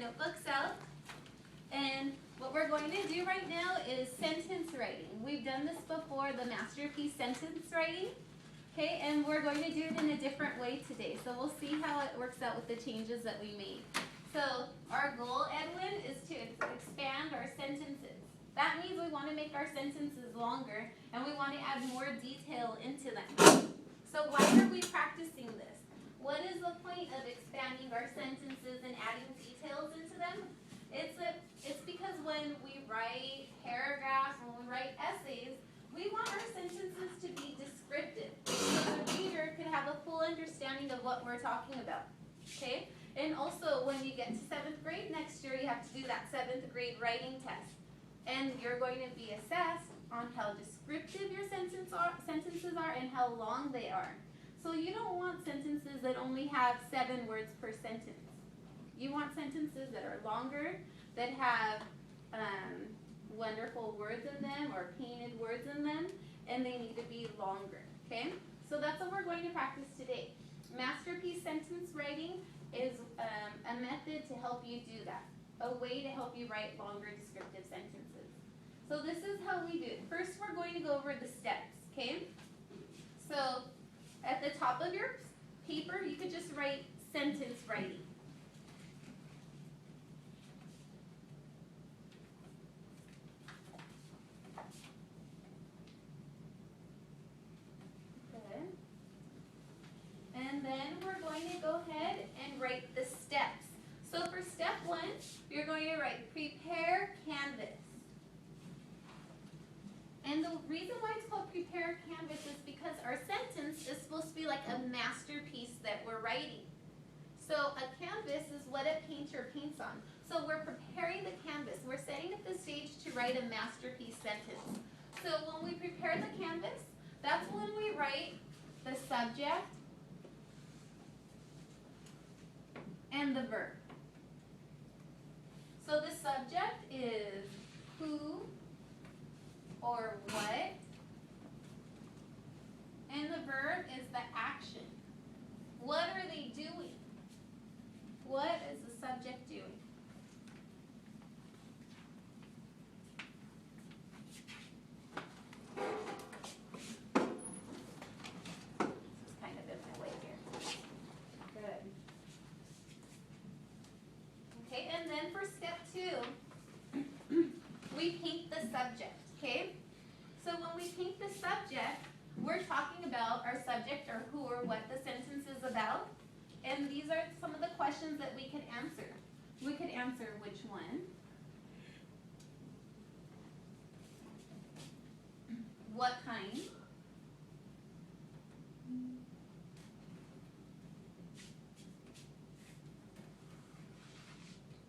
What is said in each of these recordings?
notebooks out. And what we're going to do right now is sentence writing. We've done this before, the Masterpeice sentence writing. Okay, and we're going to do it in a different way today. So we'll see how it works out with the changes that we made. So our goal, Edwin, is to expand our sentences. That means we want to make our sentences longer and we want to add more detail into them. So why are we practicing this? What is the point of expanding our sentences and adding details into them? It's because when we write paragraphs, when we write essays, we want our sentences to be descriptive so the reader can have a full understanding of what we're talking about. Okay? And also, when you get to 7th grade next year, you have to do that 7th grade writing test. And you're going to be assessed on how descriptive your sentences are and how long they are. So you don't want sentences that only have 7 words per sentence. You want sentences that are longer, that have wonderful words in them or painted words in them, and they need to be longer, okay? So that's what we're going to practice today. Masterpeice sentence writing is a method to help you do that, a way to help you write longer descriptive sentences. So this is how we do it. First, we're going to go over the steps, okay? So at the top of your paper, you could just write sentence writing. And then we're going to go ahead and write the steps. So for step 1, you're going to write prepare canvas. And the reason why it's called prepare canvas is because our sentence is supposed to be like a masterpiece that we're writing. So a canvas is what a painter paints on. So we're preparing the canvas. We're setting up the stage to write a masterpiece sentence. So when we prepare the canvas, that's when we write the subject and the verb. So the subject is who or what, and the verb is the action. What are they doing? What is the subject doing? This is kind of in my way here. Good. Okay, and then for step 2, we paint the subject, okay? So when we paint the subject, we're talking about our subject or who or what the sentence is about. And these are some of the questions that we could answer. We could answer which one? What kind?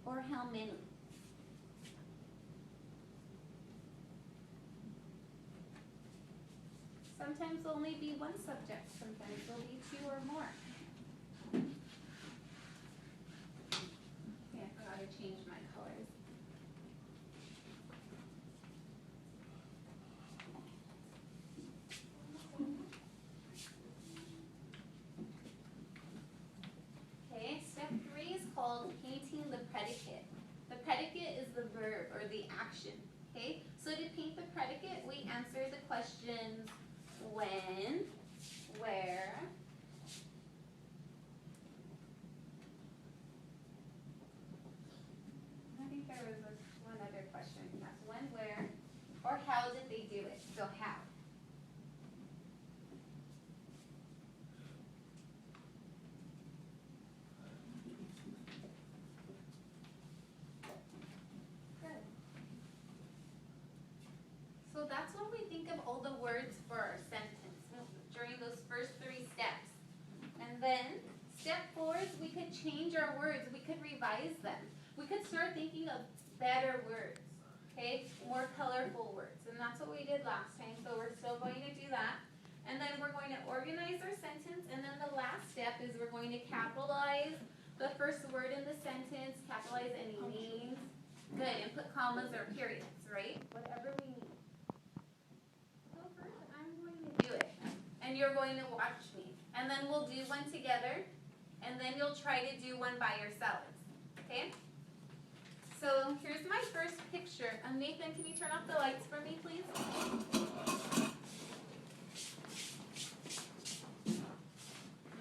Or how many? Sometimes there'll only be one subject. Sometimes there'll be 2 or more. Yeah, I forgot to change my colors. Okay, step 3 is called painting the predicate. The predicate is the verb or the action. Okay, so to paint the predicate, we answer the questions when, where, I think there was one other question. That's when, where, or how did they do it? So how. Good. So that's when we think of all the words for our sentence during those first 3 steps. And then step 4 is we could change our words. We could revise them. We could start thinking of better words, okay? More colorful words. And that's what we did last time, so we're still going to do that. And then we're going to organize our sentence. And then the last step is we're going to capitalize the first word in the sentence, capitalize any names. Good, and put commas or periods, right? Whatever we need. So first, I'm going to do it. And you're going to watch me. And then we'll do one together. And then you'll try to do one by yourselves. Okay? Nathan, can you turn off the lights for me, please?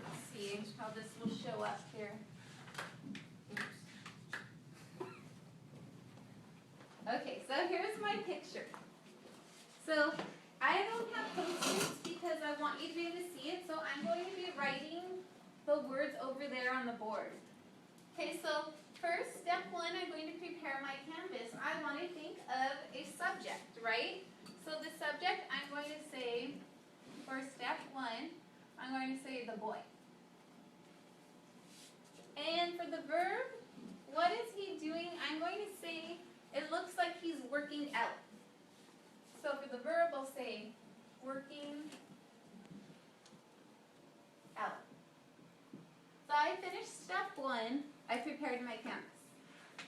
Let's see how this will show up here. Okay, so here's my picture. So I don't have Post-its because I want you to be able to see it, so I'm going to be writing the words over there on the board. Okay, so first, step one, I'm going to prepare my canvas. I want to think of a subject, right? So the subject, I'm going to say, for step one, I'm going to say the boy. And for the verb, what is he doing? I'm going to say, it looks like he's working out. So for the verb, I'll say, working out. So I finished step one. I prepared my canvas.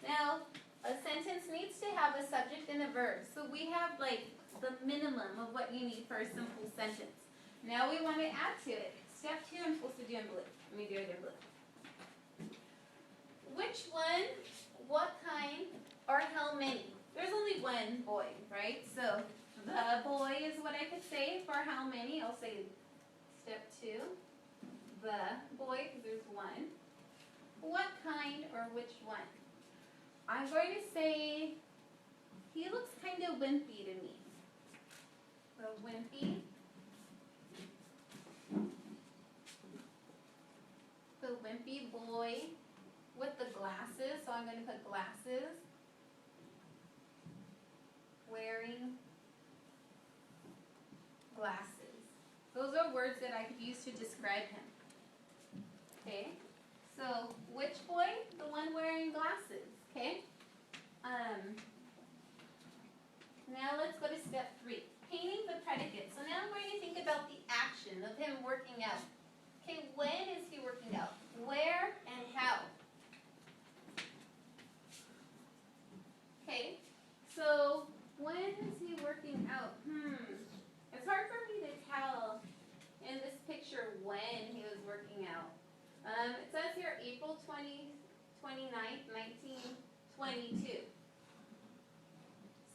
Now, a sentence needs to have a subject and a verb. So we have like the minimum of what you need for a simple sentence. Now we want to add to it. Step two, I'm supposed to do in blue. Let me do it in blue. Which one, what kind, or how many? There's only one boy, right? So the boy is what I could say. For how many, I'll say step two. The boy, because there's one. What kind or which one? I'm going to say, he looks kind of wimpy to me. So wimpy. The wimpy boy with the glasses. So I'm going to put glasses. Wearing glasses. Those are words that I could use to describe him. Okay. So, which boy? The one wearing glasses, okay? Now let's go to step three. Painting the predicate. So now I'm going to think about the action of him working out. Okay, when is he working out? Where and how? Okay, so when is he working out? It's hard for me to tell in this picture when he was working out. It says here April 29th, 1922.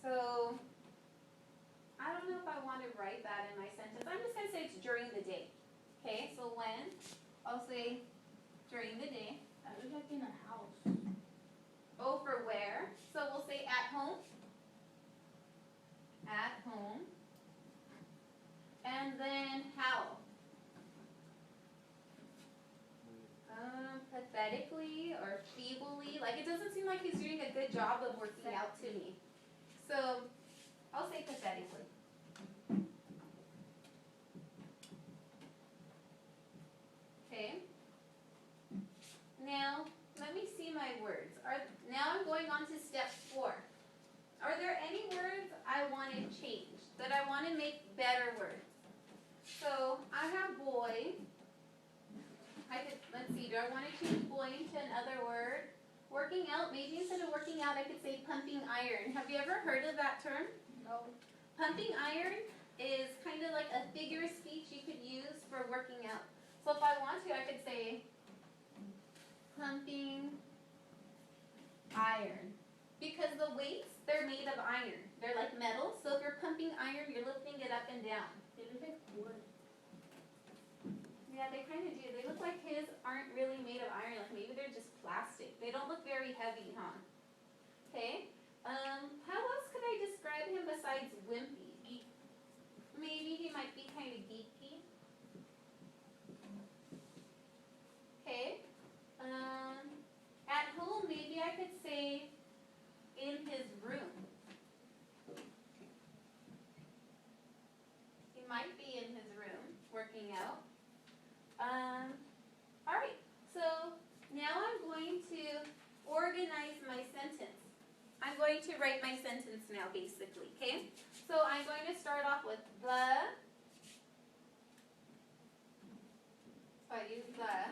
So, I don't know if I want to write that in my sentence. I'm just going to say it's during the day. Okay, so when? I'll say during the day. I look like in a house. Oh, for where? So we'll say at home. At home. And then how? Pathetically or feebly. Like it doesn't seem like he's doing a good job of working out to me. So I'll say pathetically. Okay. Now let me see my words. Now I'm going on to step 4. Are there any words I want to change? That I want to make better words? So I have boy. Let's see, do I want to change boy to another word? Working out, maybe instead of working out I could say pumping iron. Have you ever heard of that term? No. Pumping iron is kind of like a figure of speech you could use for working out. So if I want to, I could say pumping iron. Because the weights, they're made of iron. They're like metal, so if you're pumping iron, you're lifting it up and down. They look like wood. Yeah, they kind of do. They look like his aren't really made of iron. Like maybe they're just plastic. They don't look very heavy, huh? Okay. How else could I describe him besides wimpy? Maybe he might be kind of geeky. Okay. At home, maybe I could say in his room. He might be in his room working out. All right, so now I'm going to organize my sentence. I'm going to write my sentence now, basically, okay? So I'm going to start off with the. So I use the.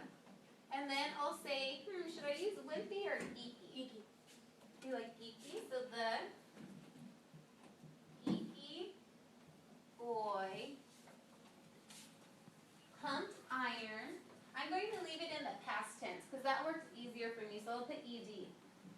And then I'll say, should I use wimpy or geeky?